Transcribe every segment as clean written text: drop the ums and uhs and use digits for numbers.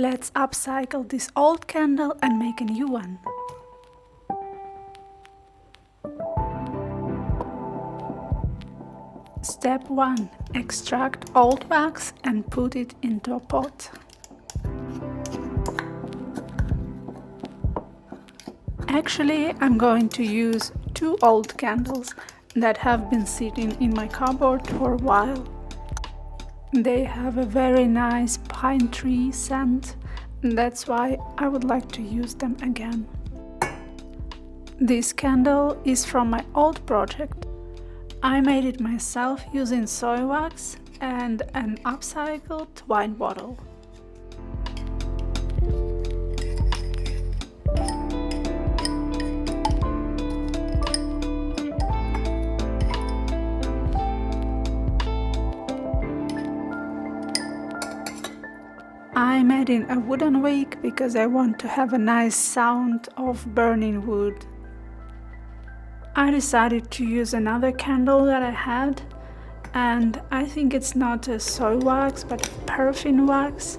Let's upcycle this old candle and make a new one. Step 1. Extract old wax and put it into a pot. Actually, I'm going to use 2 old candles that have been sitting in my cupboard for a while. They have a very nice pine tree scent, and that's why I would like to use them again. This candle is from my old project. I made it myself using soy wax and an upcycled wine bottle. I'm adding a wooden wick because I want to have a nice sound of burning wood. I decided to use another candle that I had, and I think it's not a soy wax but a paraffin wax,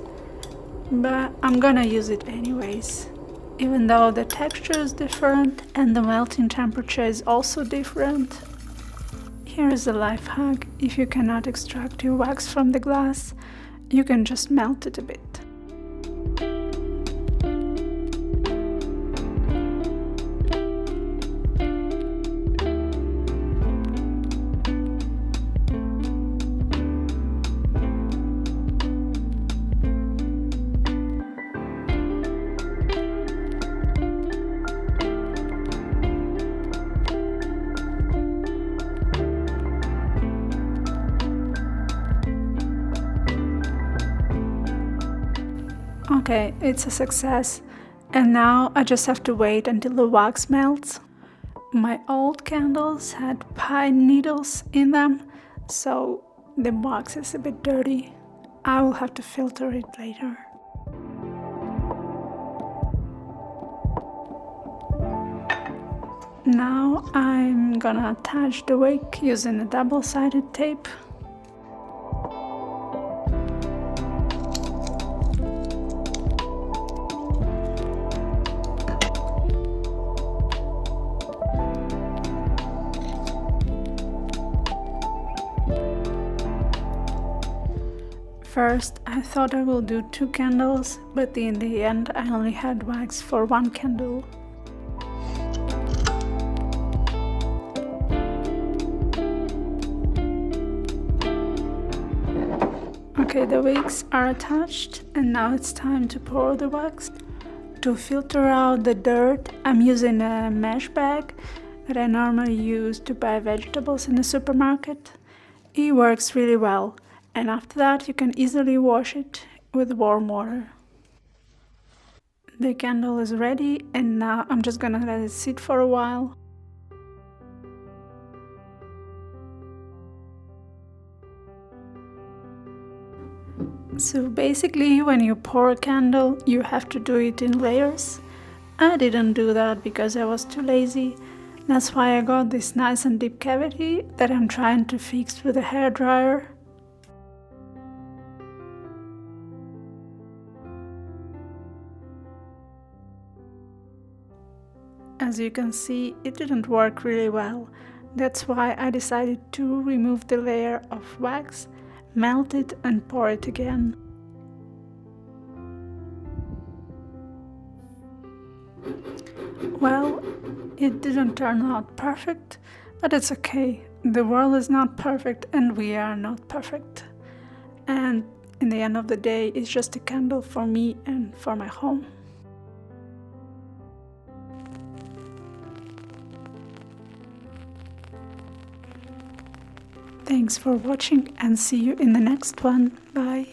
but I'm gonna use it anyways. Even though the texture is different and the melting temperature is also different. Here is a life hack: if you cannot extract your wax from the glass, you can just melt it a bit. Okay, it's a success, and now I just have to wait until the wax melts. My old candles had pine needles in them, so the wax is a bit dirty. I will have to filter it later. Now I'm gonna attach the wick using a double-sided tape. First, I thought I will do 2 candles, but in the end I only had wax for 1 candle. Okay, the wicks are attached, and now it's time to pour the wax. To filter out the dirt, I'm using a mesh bag that I normally use to buy vegetables in the supermarket. It works really well. And after that you can easily wash it with warm water. The candle is ready, and now I'm just gonna let it sit for a while. So basically, when you pour a candle, you have to do it in layers. I didn't do that because I was too lazy. That's why I got this nice and deep cavity that I'm trying to fix with a hairdryer. As you can see, it didn't work really well. That's why I decided to remove the layer of wax, melt it and pour it again. Well, it didn't turn out perfect, but it's okay. The world is not perfect and we are not perfect. And in the end of the day, it's just a candle for me and for my home. Thanks for watching, and see you in the next one. Bye.